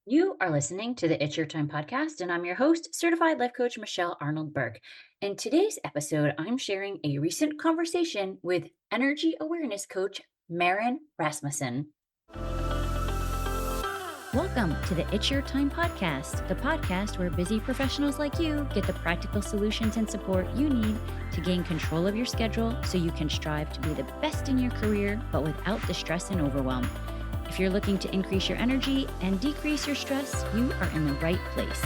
You are listening to the It's Your Time podcast, and I'm your host, certified life coach Michelle Arnold Berg. In today's episode, I'm sharing a recent conversation with energy awareness coach Maren Rasmussen. Welcome to the It's Your Time podcast, the podcast where busy professionals like you get the practical solutions and support you need to gain control of your schedule so you can strive to be the best in your career, but without the stress and overwhelm. If you're looking to increase your energy and decrease your stress, you are in the right place.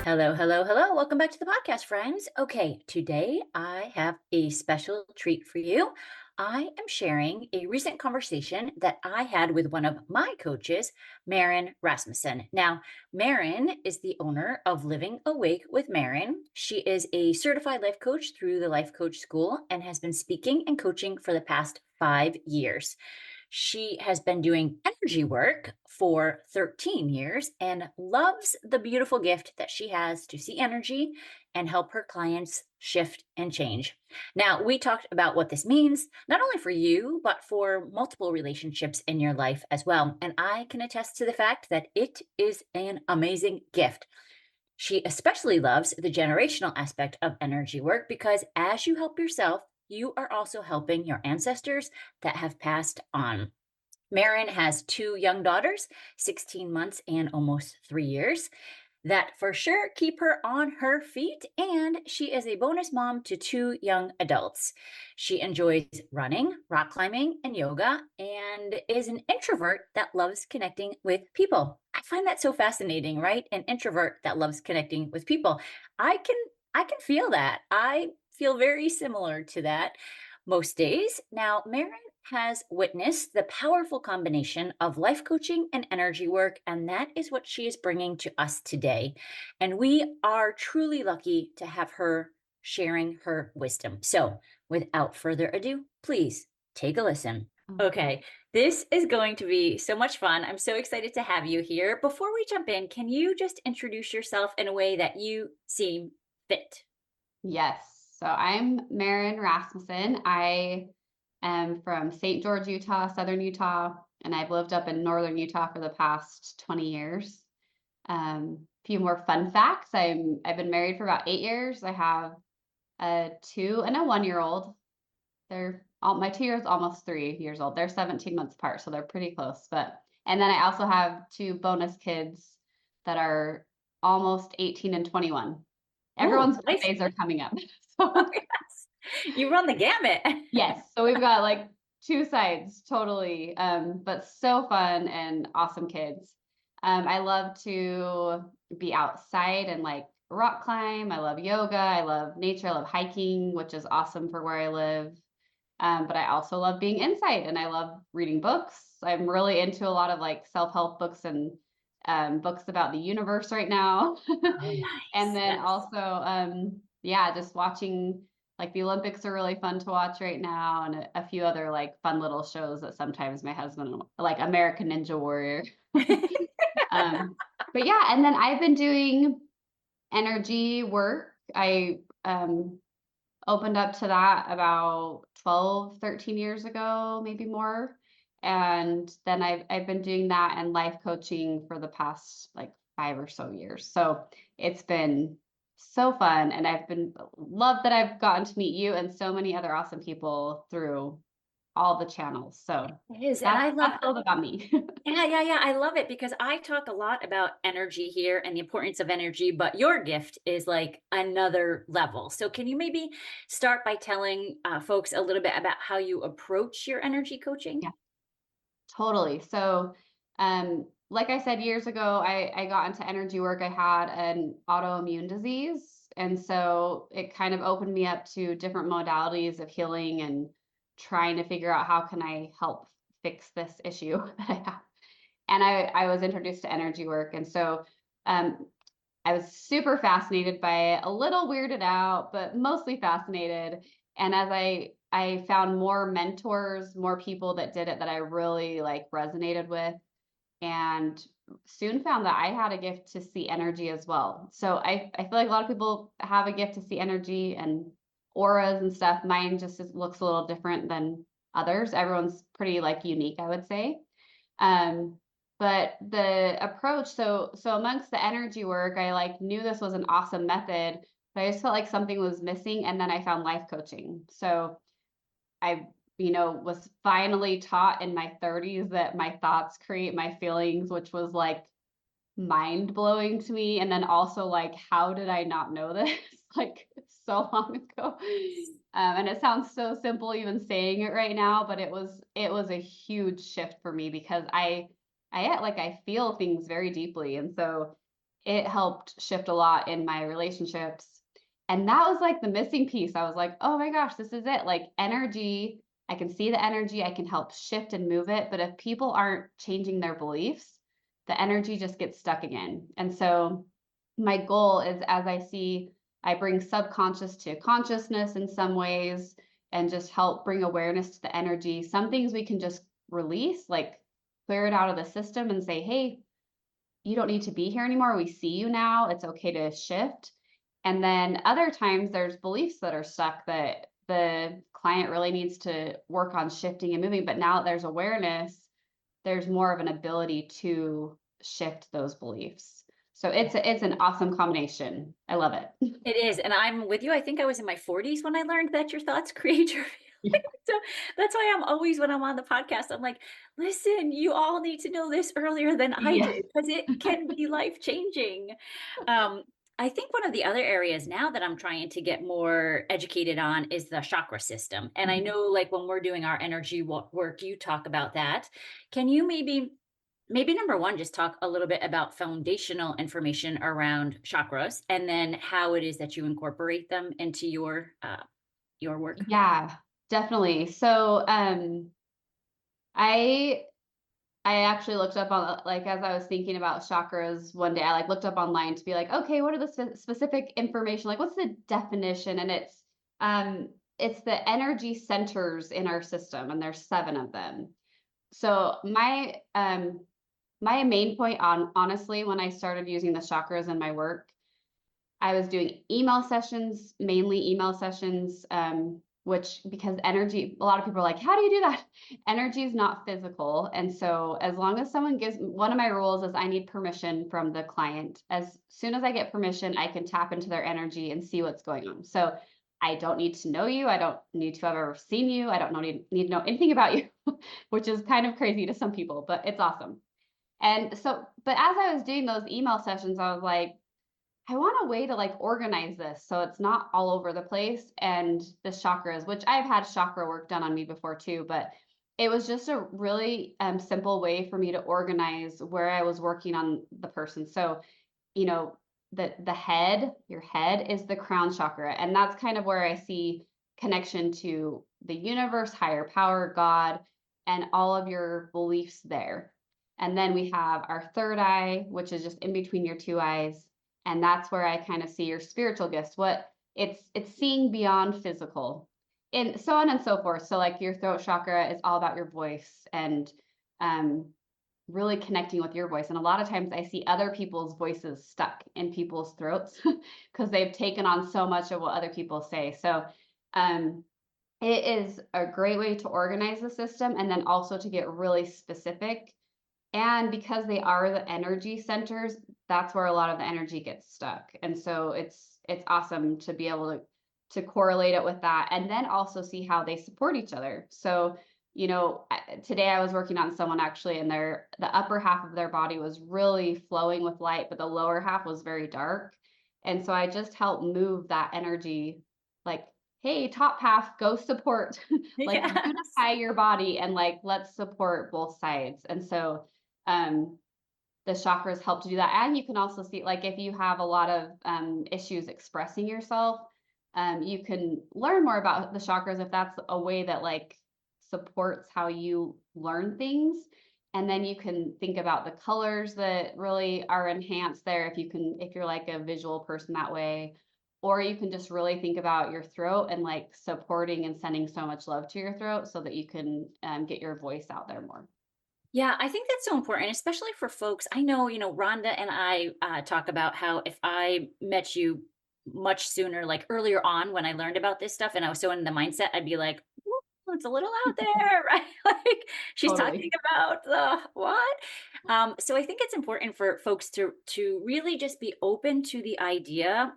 Hello, hello, hello. Welcome back to the podcast, friends. Okay, today I have a special treat for you. I am sharing a recent conversation that I had with one of my coaches, Maren Rasmussen. Now, Maren is the owner of Living Awake with Maren. She is a certified life coach through the Life Coach School and has been speaking and coaching for the past 5 years. She has been doing energy work for 13 years and loves the beautiful gift that she has to see energy and help her clients shift and change. Now, we talked about what this means, not only for you, but for multiple relationships in your life as well. And I can attest to the fact that it is an amazing gift. She especially loves the generational aspect of energy work because as you help yourself, you are also helping your ancestors that have passed on. Maren has two young daughters, 16 months and almost 3 years, that for sure keep her on her feet. And she is a bonus mom to two young adults. She enjoys running, rock climbing, and yoga, and is an introvert that loves connecting with people. I find that so fascinating, right? An introvert that loves connecting with people. I can I can feel that. I feel very similar to that most days. Now, Maren has witnessed the powerful combination of life coaching and energy work, and that is what she is bringing to us today. And we are truly lucky to have her sharing her wisdom. So, without further ado, please take a listen. Okay, this is going to be so much fun. I'm so excited to have you here. Before we jump in, can you just introduce yourself in a way that you seem fit? Yes. So I'm Maren Rasmussen. I am from St. George, Utah, Southern Utah, and I've lived up in Northern Utah for the past 20 years. Few more fun facts. I've been married for about 8 years. I have a 2 and a 1 year old. My 2 years, almost 3 years old. They're 17 months apart, so they're pretty close. And then I also have two bonus kids that are almost 18 and 21. Oh, Everyone's nice. birthdays are coming up. Oh, So yes. You run the gamut. yes, so we've got like two sides totally, but so fun and awesome kids. I love to be outside and like rock climb. I love yoga. I love nature. I love hiking, which is awesome for where I live. But I also love being inside and I love reading books. I'm really into a lot of like self-help books and books about the universe right now. Oh, And nice. then Yes. also, yeah, just watching like the Olympics are really fun to watch right now, and a few other like fun little shows that sometimes my husband like American Ninja Warrior. um, but yeah, and then I've been doing energy work. I opened up to that about 12, 13 years ago, maybe more. And then I've been doing that and life coaching for the past like 5 or so years. So it's been so fun. And I've been love that I've gotten to meet you and so many other awesome people through all the channels. So It is. And that's I love that's a little about me. yeah. I love it because I talk a lot about energy here and the importance of energy, but your gift is like another level. So can you maybe start by telling folks a little bit about how you approach your energy coaching? Yeah, totally. So like I said years ago, I got into energy work. I had an autoimmune disease. And so it kind of opened me up to different modalities of healing and trying to figure out how can I help fix this issue that I have. And I was introduced to energy work. And so um, I was super fascinated by it, a little weirded out, but mostly fascinated. And as I found more mentors, more people that did it that I really like resonated with, and soon found that I had a gift to see energy as well. So I feel like a lot of people have a gift to see energy and auras and stuff. Mine just looks a little different than others. Everyone's pretty like unique, I would say. Um, but the approach, so amongst the energy work, I like knew this was an awesome method, but I just felt like something was missing. And then I found life coaching. So I, was finally taught in my 30s that my thoughts create my feelings, which was like mind blowing to me. And then also like, how did I not know this? Like so long ago. And it sounds so simple even saying it right now, but it was a huge shift for me because I feel things very deeply. And so it helped shift a lot in my relationships. And that was like the missing piece. I was like, oh my gosh, this is it. Like energy, I can see the energy, I can help shift and move it. But if people aren't changing their beliefs, the energy just gets stuck again. And so my goal is as I bring subconscious to consciousness in some ways and just help bring awareness to the energy. Some things we can just release, like clear it out of the system and say, hey, you don't need to be here anymore. We see you now. It's okay to shift. And then other times there's beliefs that are stuck that the client really needs to work on shifting and moving. But now that there's awareness, there's more of an ability to shift those beliefs. So it's an awesome combination. I love it. It is, and I'm with you. I think I was in my 40s when I learned that your thoughts create your Yeah. feelings. So that's why I'm always when I'm on the podcast, I'm like, "Listen, you all need to know this earlier than I Yeah. did because it can be life-changing." Um, I think one of the other areas now that I'm trying to get more educated on is the chakra system, and I Mhm. know, like, when we're doing our energy work, you talk about that. Can you maybe number 1, just talk a little bit about foundational information around chakras, and then how it is that you incorporate them into your work? Yeah, definitely. So I I actually looked up on like as I was thinking about chakras one day, I like looked up online to be like, okay, what are the specific information? Like, what's the definition? And it's the energy centers in our system, and there's 7 of them. So my main point on honestly, when I started using the chakras in my work, I was doing email sessions, mainly email sessions, which because energy, a lot of people are like, how do you do that? Energy is not physical. And so as long as someone gives one of my rules is I need permission from the client. As soon as I get permission, I can tap into their energy and see what's going on. So I don't need to know you. I don't need to have ever seen you. I don't need to know anything about you, which is kind of crazy to some people, but it's awesome. And so, but as I was doing those email sessions, I was like, I want a way to like organize this so it's not all over the place. And the chakras, which I've had chakra work done on me before too, but it was just a really simple way for me to organize where I was working on the person. So, you know, the head, your head is the crown chakra. And that's kind of where I see connection to the universe, higher power, God, and all of your beliefs there. And then we have our third eye, which is just in between your two eyes. And that's where I kind of see your spiritual gifts. What it's seeing beyond physical and so on and so forth. So like your throat chakra is all about your voice and um really connecting with your voice. And a lot of times I see other people's voices stuck in people's throats because they've taken on so much of what other people say. So um, it is a great way to organize the system and then also to get really specific. And because they are the energy centers, that's where a lot of the energy gets stuck. And so it's awesome to be able to correlate it with that and then also see how they support each other. So, today I was working on someone actually and the upper half of their body was really flowing with light, but the lower half was very dark. And so I just helped move that energy like, hey, top half, go support, like Yes. unify your body and like let's support both sides. And so um, the chakras help to do that. And you can also see, like, if you have a lot of issues expressing yourself, you can learn more about the chakras if that's a way that, like, supports how you learn things. And then you can think about the colors that really are enhanced there if you're like a visual person that way. Or you can just really think about your throat and like supporting and sending so much love to your throat so that you can get your voice out there more. Yeah, I think that's so important, especially for folks. I know, Rhonda and I talk about how if I met you much sooner, like earlier on when I learned about this stuff and I was so in the mindset, I'd be like, it's a little out there, right? Like she's talking Totally. about the what? So I think it's important for folks to really just be open to the idea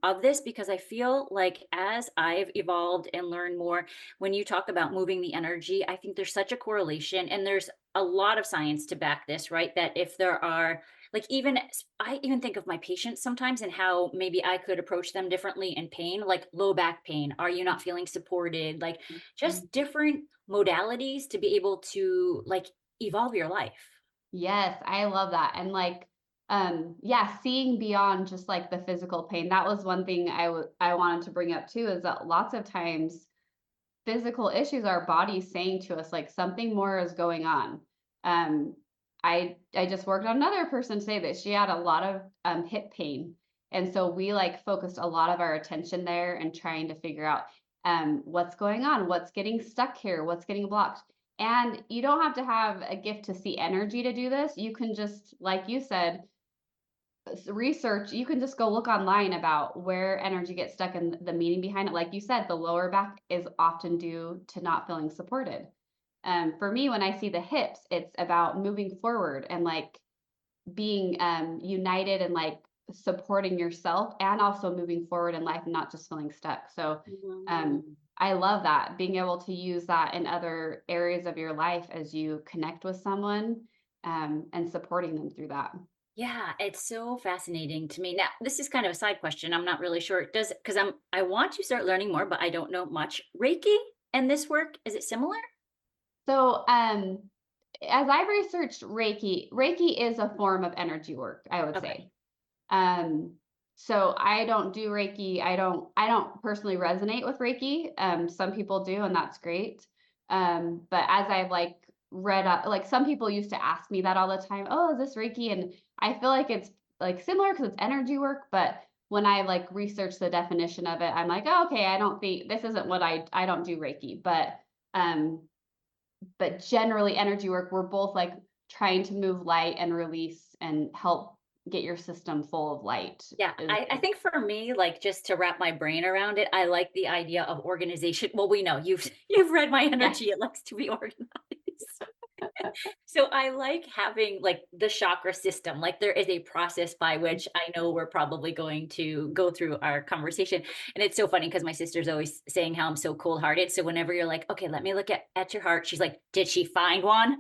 of this because I feel like as I've evolved and learned more, when you talk about moving the energy, I think there's such a correlation, and there's a lot of science to back this, right? That if there are like I even think of my patients sometimes and how maybe I could approach them differently in pain, like low back pain. Are you not feeling supported? Like Mhm. just different modalities to be able to like evolve your life. Yes, I love that. And like, yeah, seeing beyond just like the physical pain. That was one thing I wanted to bring up too, is that lots of times physical issues, our body's saying to us like something more is going on. Um, I just worked on another person today that she had a lot of hip pain, and so we like focused a lot of our attention there and trying to figure out what's going on, what's getting stuck here, what's getting blocked. And you don't have to have a gift to see energy to do this. You can just, like you said, research. You can just go look online about where energy gets stuck and the meaning behind it. Like you said, the lower back is often due to not feeling supported. For me, when I see the hips, it's about moving forward and like being united and like supporting yourself and also moving forward in life and not just feeling stuck. So Mm. I love that, being able to use that in other areas of your life as you connect with someone, and supporting them through that. Yeah, it's so fascinating to me. Now, this is kind of a side question. I'm not really sure. Does because I want to start learning more, but I don't know much. Reiki and this work, is it similar? So, as I've researched Reiki, Reiki is a form of energy work, I would Okay. say. Um, so I don't do Reiki. I don't personally resonate with Reiki. Some people do, and that's great. But as I've like read up, like some people used to ask me that all the time, oh, is this Reiki? And I feel like it's like similar because it's energy work, but when I like research the definition of it, I'm like, oh, okay, I don't think this isn't what I don't do Reiki, um but generally energy work, we're both like trying to move light and release and help get your system full of light Yeah, I think for me, like just to wrap my brain around it, I like the idea of organization. Well, we know you've you've read my yes. energy. It likes to be organized. So I like having like the chakra system. Like there is a process by which I know we're probably going to go through our conversation. And it's so funny because my sister's always saying how I'm so cold hearted. So whenever you're like, okay, let me look at your heart, she's like, did she find one?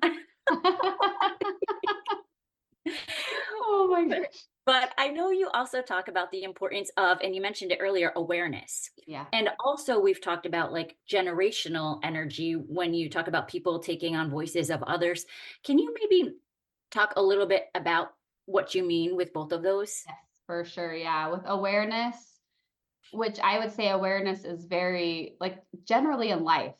Oh my But gosh. but I know you also talk about the importance of, and you mentioned it earlier, awareness. Yeah. And also we've talked about like generational energy when you talk about people taking on voices of others. Can you maybe talk a little bit about what you mean with both of those? Yes, for sure. Yeah. With awareness, which I would say awareness is very like generally in life,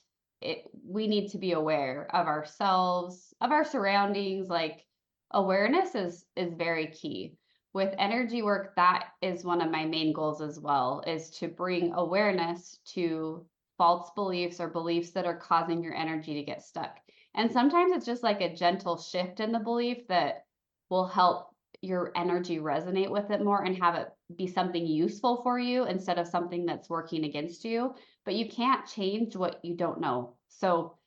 we need to be aware of ourselves, of our surroundings. Like awareness is very key. With energy work, that is one of my main goals as well, is to bring awareness to false beliefs or beliefs that are causing your energy to get stuck. And sometimes it's just like a gentle shift in the belief that will help your energy resonate with it more and have it be something useful for you instead of something that's working against you. But you can't change what you don't know. So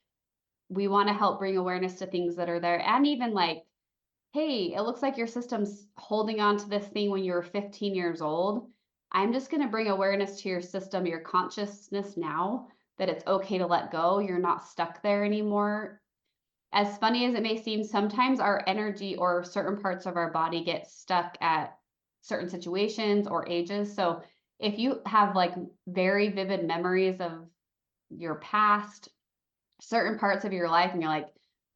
we want to help bring awareness to things that are there. And even like, hey, it looks like your system's holding on to this thing when you were 15 years old. I'm just going to bring awareness to your system, your consciousness now, that it's okay to let go. You're not stuck there anymore. As funny as it may seem, sometimes our energy or certain parts of our body get stuck at certain situations or ages. So if you have like very vivid memories of your past, certain parts of your life, and you're like,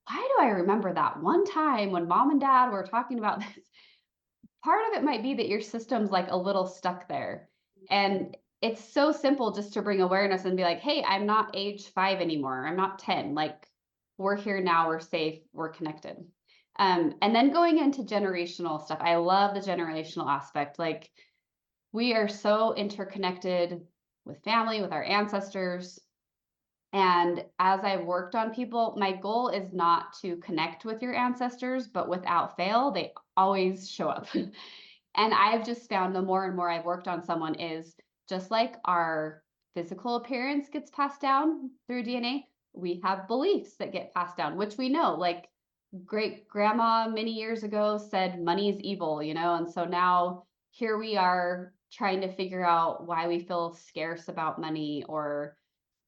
why do I remember that one time when mom and dad were talking about this? Part of it might be that your system's like a little stuck there. And it's so simple just to bring awareness and be like, hey, I'm not age 5 anymore. I'm not 10. Like, we're here now, we're safe, we're connected. And then going into generational stuff, I love the generational aspect. Like, we are so interconnected with family, with our ancestors. And as I've worked on people, my goal is not to connect with your ancestors, but without fail, they always show up. And I've just found the more and more I've worked on someone is just like our physical appearance gets passed down through DNA, we have beliefs that get passed down, which we know, like great grandma many years ago said money is evil, and so now here we are trying to figure out why we feel scarce about money, or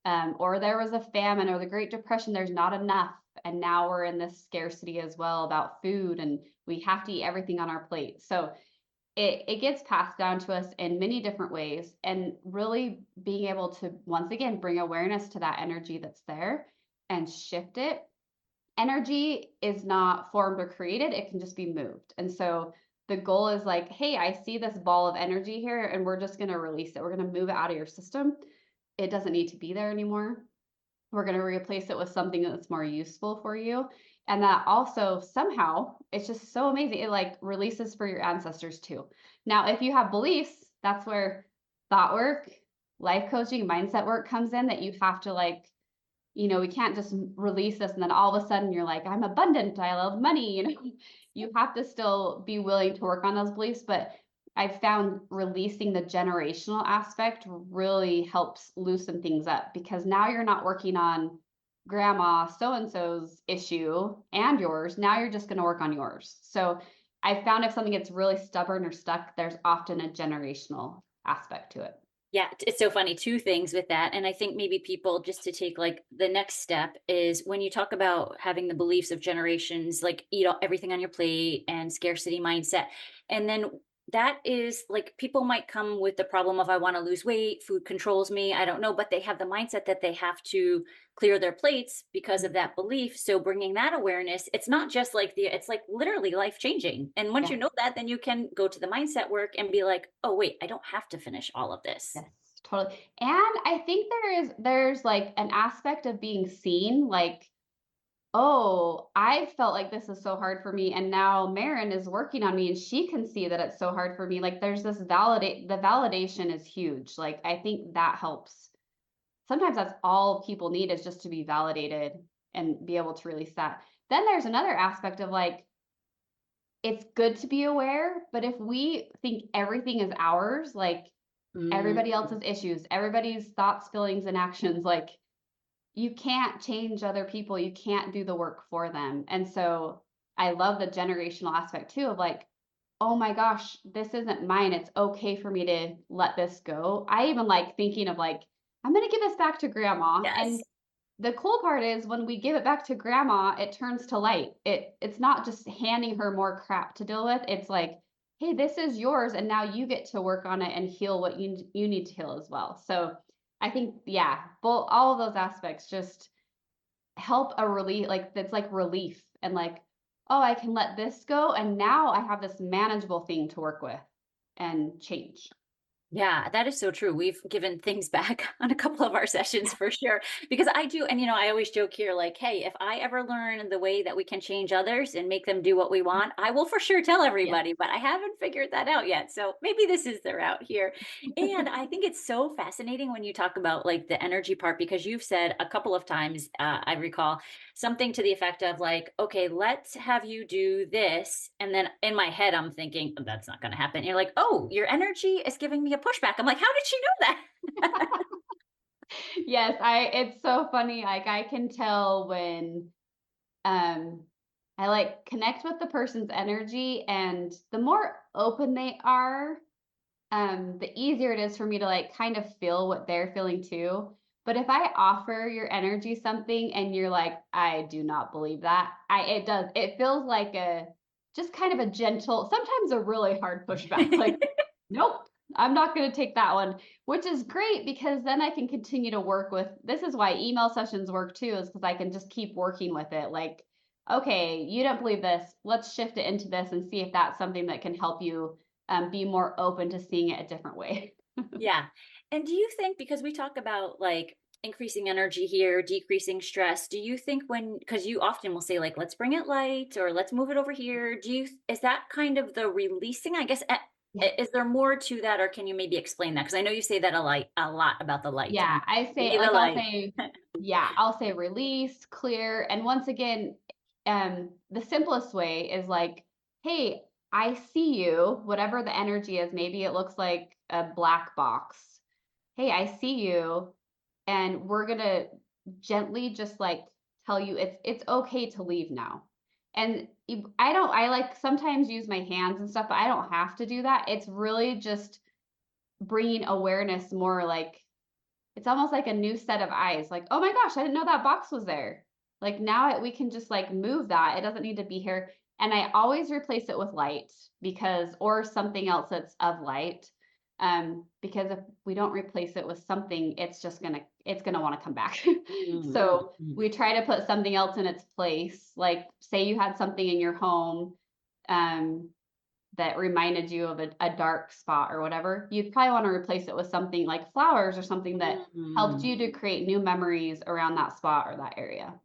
there was a famine or the Great Depression, there's not enough. And now we're in this scarcity as well about food, and we have to eat everything on our plate. So it gets passed down to us in many different ways. And really being able to, once again, bring awareness to that energy that's there and shift it. Energy is not formed or created, it can just be moved. And so the goal is like, hey, I see this ball of energy here, and we're just going to release it. We're going to move it out of your system. It doesn't need to be there anymore. We're going to replace it with something that's more useful for you. And that also somehow, it's just so amazing. It like releases for your ancestors too. Now, if you have beliefs, that's where thought work, life coaching, mindset work comes in, that you have to like, we can't just release this and then all of a sudden you're like, I'm abundant, I love money, You have to still be willing to work on those beliefs, but I've found releasing the generational aspect really helps loosen things up, because now you're not working on grandma so and so's issue and yours. Now you're just going to work on yours. So I found if something gets really stubborn or stuck, there's often a generational aspect to it. Yeah, it's so funny. Two things with that. And I think maybe people, just to take like the next step, is when you talk about having the beliefs of generations, like eat everything on your plate and scarcity mindset. And then that is like people might come with the problem of, I want to lose weight, food controls me, I don't know, but they have the mindset that they have to clear their plates because of that belief. So bringing that awareness, it's not just like it's like literally life changing. And once Yeah. you know that, then you can go to the mindset work and be like, oh, wait, I don't have to finish all of this. Yes, totally. And I think there's like an aspect of being seen, like, oh, I felt like this is so hard for me, and now Maren is working on me and she can see that it's so hard for me. Like there's this the validation is huge. Like I think that helps. Sometimes that's all people need, is just to be validated and be able to release that. Then there's another aspect of like, it's good to be aware, but if we think everything is ours, like Mm, everybody else's issues, everybody's thoughts, feelings, and actions, like you can't change other people. You can't do the work for them. And so I love the generational aspect too, of like, oh my gosh, this isn't mine. It's okay for me to let this go. I even like thinking of like, I'm going to give this back to grandma. And yes. the cool part is when we give it back to grandma, it turns to light. It's not just handing her more crap to deal with. It's like, hey, this is yours, and now you get to work on it and heal what you need to heal as well. So I think, yeah, both all of those aspects just help a relief, like that's like relief, and like, oh, I can let this go, and now I have this manageable thing to work with and change. Yeah, that is so true. We've given things back on a couple of our sessions Yeah. for sure. Because I do, and I always joke here, like, hey, if I ever learn the way that we can change others and make them do what we want, I will for sure tell Yeah. everybody, but I haven't figured that out yet. So maybe this is the route here. And I think it's so fascinating when you talk about like the energy part, because you've said a couple of times, I recall something to the effect of like, okay, let's have you do this. And then in my head, I'm thinking, "Oh, that's not going to happen." You're like, oh, your energy is giving me a pushback. I'm like, how did she know that? Yes, it's so funny. Like I can tell when um I like connect with the person's energy, and the more open they are, the easier it is for me to like kind of feel what they're feeling too. But if I offer your energy something and you're like, I do not believe that, it feels like a just kind of a gentle, sometimes a really hard pushback. Like, nope, I'm not going to take that one, which is great because then I can continue to work with. This is why email sessions work too, is because I can just keep working with it. Like, okay, you don't believe this. Let's shift it into this and see if that's something that can help you be more open to seeing it a different way. Yeah. And do you think, because we talk about like increasing energy here, decreasing stress, do you think because you often will say like, let's bring it light or let's move it over here. Is that kind of the releasing? I guess, Yeah. is there more to that, or can you maybe explain that? Because I know you say that a lot about the light. Yeah, I say, Be the like, light. I'll say release, clear. And once again, the simplest way is like, hey, I see you, whatever the energy is. Maybe it looks like a black box. Hey, I see you, and we're gonna gently just like tell you it's okay to leave now. And I don't, I like sometimes use my hands and stuff, but I don't have to do that. It's really just bringing awareness more like it's almost like a new set of eyes. Like, oh my gosh, I didn't know that box was there. Like now we can just like move that. It doesn't need to be here. And I always replace it with light because, or something else that's of light. Because if we don't replace it with something, it's gonna want to come back. Mhm, So mhm. we try to put something else in its place. Like say you had something in your home, um, that reminded you of a dark spot or whatever, you'd probably want to replace it with something like flowers or something that helped Mm. you to create new memories around that spot or that area.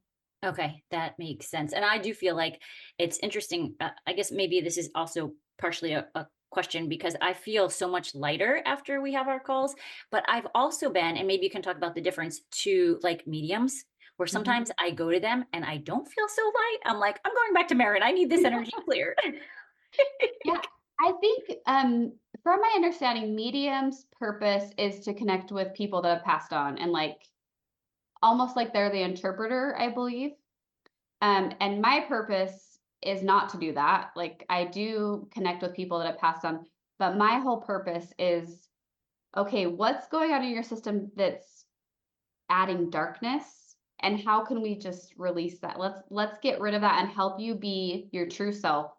Okay, that makes sense. And I do feel like it's interesting. I guess maybe this is also partially a question because I feel so much lighter after we have our calls. But I've also been, and maybe you can talk about the difference to like mediums, where Mhm. sometimes I go to them and I don't feel so light. I'm like, I'm going back to Marin. I need this energy cleared. Yeah, I think from my understanding, medium's purpose is to connect with people that have passed on and like almost like they're the interpreter, I believe. And my purpose is not to do that. Like I do connect with people that have passed on, but my whole purpose is okay, what's going on in your system that's adding darkness and how can we just release that? Let's get rid of that and help you be your true self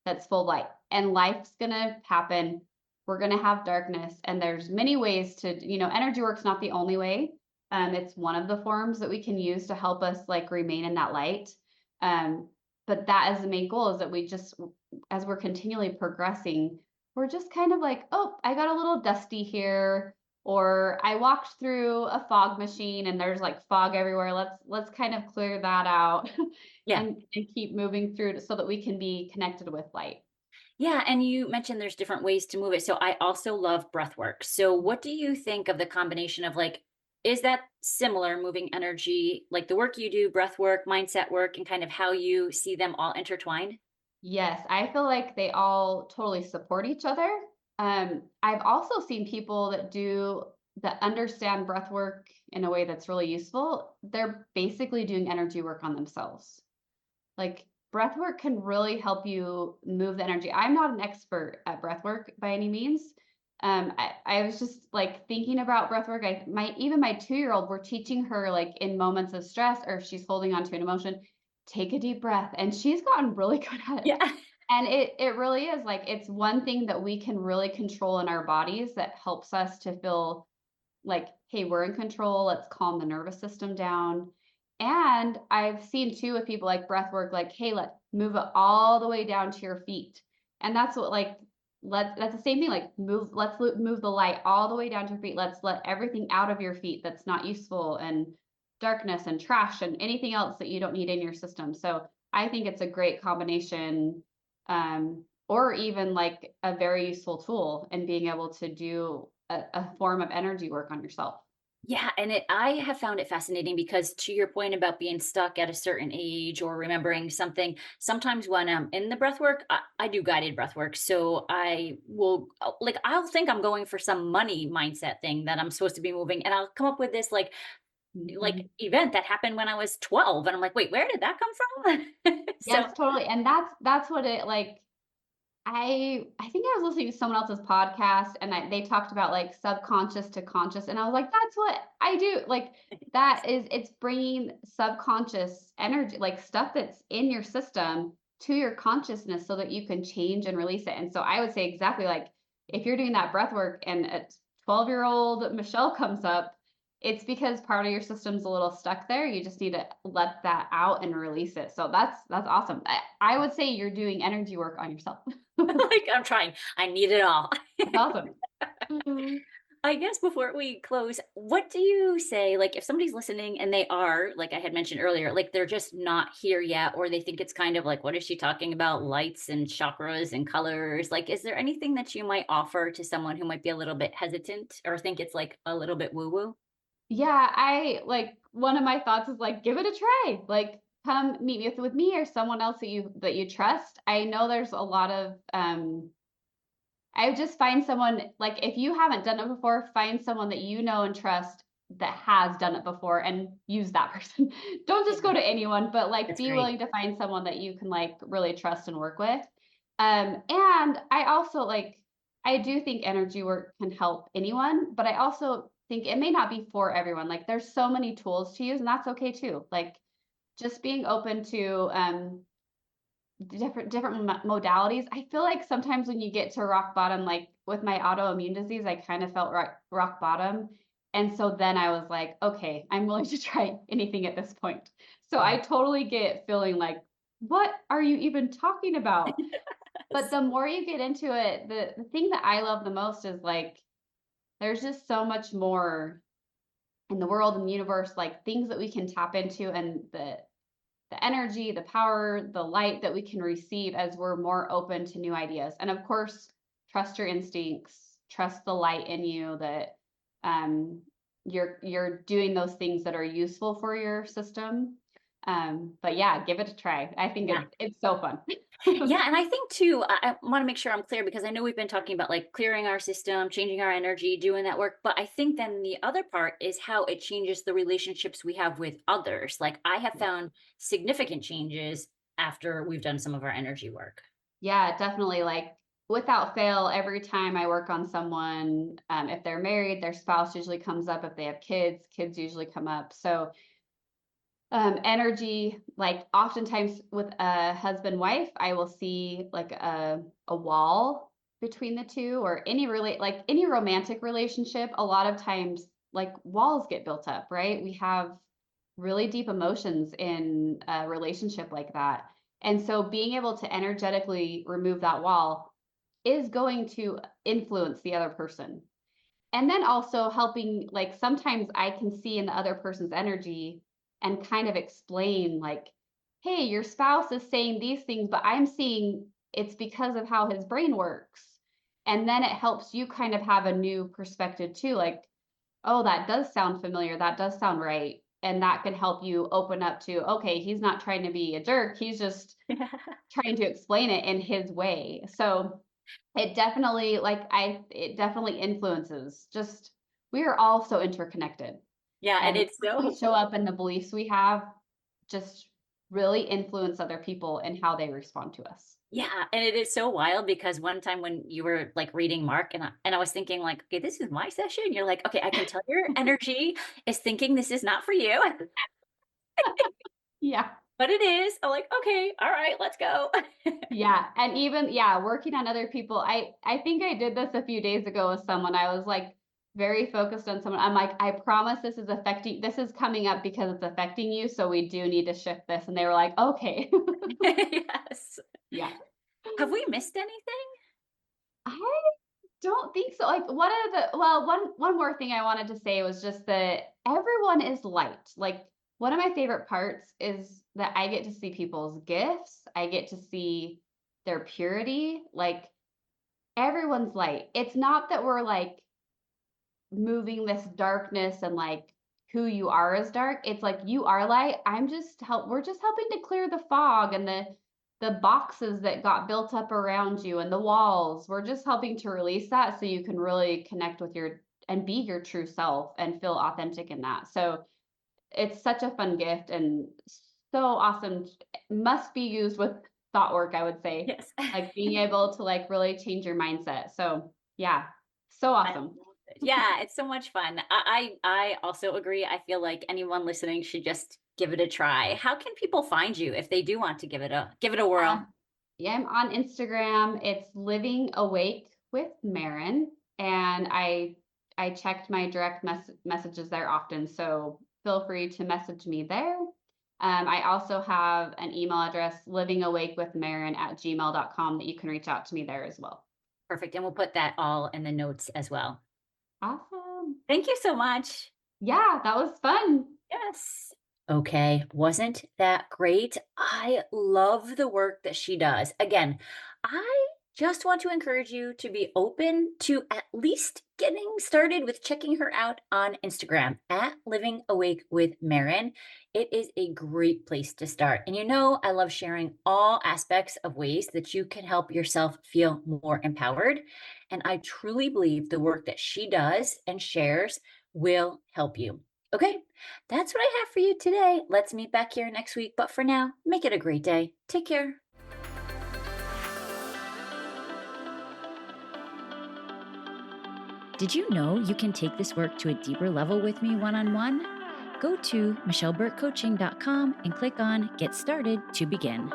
that's full of light. And life's going to happen. We're going to have darkness and there's many ways to, energy work's not the only way. It's one of the forms that we can use to help us like remain in that light. Um, but that is the main goal is that we just as we're continually progressing, we're just kind of like, oh, I got a little dusty here, or I walked through a fog machine and there's like fog everywhere. Let's kind of clear that out Yeah. and keep moving through so that we can be connected with light. Yeah, and you mentioned there's different ways to move it. So I also love breath work. So what do you think of the combination of like, is that similar moving energy, like the work you do, breath work, mindset work, and kind of how you see them all intertwined? Yes, I feel like they all totally support each other. I've also seen people that understand breath work in a way that's really useful. They're basically doing energy work on themselves. Like breath work can really help you move the energy. I'm not an expert at breath work by any means. I was just like thinking about breath work. Even my 2-year-old, we're teaching her like in moments of stress or if she's holding on to an emotion, take a deep breath. And she's gotten really good at it. Yeah. And it really is like it's one thing that we can really control in our bodies that helps us to feel like, hey, we're in control. Let's calm the nervous system down. And I've seen too with people like breath work, like, hey, let's move it all the way down to your feet. And that's what like that's the same thing. Like move the light all the way down to your feet. Let's let everything out of your feet that's not useful and darkness and trash and anything else that you don't need in your system. So I think it's a great combination, or even like a very useful tool in being able to do a form of energy work on yourself. Yeah, and I have found it fascinating because to your point about being stuck at a certain age or remembering something, sometimes when I'm in the breath work, I do guided breath work. So I will like I'll think I'm going for some money mindset thing that I'm supposed to be moving and I'll come up with this like Mhm. event that happened when I was 12 and I'm like, "Wait, where did that come from?" So, Yes, totally. And that's what it like I think I was listening to someone else's podcast and they talked about like subconscious to conscious and I was like that's what I do. Like that is it's bringing subconscious energy like stuff that's in your system to your consciousness so that you can change and release it. And so I would say exactly like if you're doing that breath work and a 12-year-old Michelle comes up, it's because part of your system's a little stuck there. You just need to let that out and release it. So that's awesome. I would say you're doing energy work on yourself. like I'm trying. I need it all. That's awesome. Mhm. I guess before we close, what do you say, like, if somebody's listening and they are, like I had mentioned earlier, like they're just not here yet, or they think it's kind of like, what is she talking about? Lights and chakras and colors. Like, is there anything that you might offer to someone who might be a little bit hesitant or think it's like a little bit woo woo? Yeah, I like one of my thoughts is like, give it a try. Like, come meet with me or someone else that you trust. I know there's a lot of I would just find someone like if you haven't done it before, find someone that you know and trust that has done it before and use that person. Don't Yeah, just go to anyone, but like that's be great. willing to find someone that you can like really trust and work with. And I also like I do think energy work can help anyone, but I also think it may not be for everyone. Like there's so many tools to use, and that's okay too. Like just being open to different modalities. I feel like sometimes when you get to rock bottom, like with my autoimmune disease, I kind of felt rock bottom. And so then I was like, okay, I'm willing to try anything at this point. So Yeah. I totally get feeling like, what are you even talking about? But the more you get into it, the thing that I love the most is like there's just so much more in the world and the universe, like things that we can tap into and the energy, the power, the light that we can receive as we're more open to new ideas. And of course, trust your instincts, trust the light in you that um, you're doing those things that are useful for your system. But yeah, give it a try. I think Yeah. it's so fun. Yeah, and I think too, I wanna make sure I'm clear because I know we've been talking about, like, clearing our system, changing our energy, doing that work, but I think then the other part is how it changes the relationships we have with others. Like, I have found significant changes after we've done some of our energy work. Yeah, definitely. Like without fail, every time I work on someone, if they're married, their spouse usually comes up. If they have kids, kids usually come up. So energy, like oftentimes with a husband wife, I will see like a wall between the two, or any relate like any romantic relationship. A lot of times like walls get built up, right? We have really deep emotions in a relationship like that, and so being able to energetically remove that wall is going to influence the other person. And then also helping, like, sometimes I can see in the other person's energy and kind of explain, like, hey, your spouse is saying these things, but I'm seeing it's because of how his brain works. And then it helps you kind of have a new perspective too. Like, oh, that does sound familiar. That does sound right. And that can help you open up to, okay, he's not trying to be a jerk. He's just trying to explain it in his way. So it definitely influences. Just we are all so interconnected. Yeah, and And it's how we so show up and the beliefs we have just really influence other people and how they respond to us. yeah, and it is so wild because one time when you were, like, reading Mark and I was thinking like, "Okay, this is my session." You're like, "Okay, I can tell your energy is thinking this is not for you." Yeah. But it is. I'm like, "Okay, all right, let's go." Yeah. And even yeah, working on other people. I think I did this a few days ago with someone. I was like very focused on someone. I'm like, I promise this is coming up because it's affecting you. So we do need to shift this. And they were like, okay. Yes. Yeah. Have we missed anything? I don't think so. Like one of the well, one more thing I wanted to say was just that everyone is light. Like one of my favorite parts is that I get to see people's gifts. I get to see their purity. Like everyone's light. It's not that we're like moving this darkness and like who you are is dark. It's like you are light. We're just helping to clear the fog and the boxes that got built up around you and the walls. We're just helping to release that so you can really connect with your and be your true self and feel authentic in that. So it's such a fun gift and so awesome. Must be used with thought work, I would say. Yes. Like being able to like really change your mindset. So yeah, so I awesome. love it. Yeah, it's so much fun. I also agree. I feel like anyone listening should just give it a try. How can people find you if they do want to give it a whirl? Yeah, I'm on Instagram. It's Living Awake with Maren, and I checked my direct messages there often, so feel free to message me there. I also have an email address, livingawakewithmaren@gmail.com, that you can reach out to me there as well. Perfect. And we'll put that all in the notes as well. Awesome. Thank you so much. Yeah, that was fun. Yes. Okay, wasn't that great? I love the work that she does. Again, I just want to encourage you to be open to at least getting started with checking her out on Instagram at Living Awake with Marin. It is a great place to start. And you know, I love sharing all aspects of ways that you can help yourself feel more empowered. And I truly believe the work that she does and shares will help you. Okay, that's what I have for you today. Let's meet back here next week. But for now, make it a great day. Take care. Did you know you can take this work to a deeper level with me one-on-one? Go to michelleburkecoaching.com and click on Get Started to begin.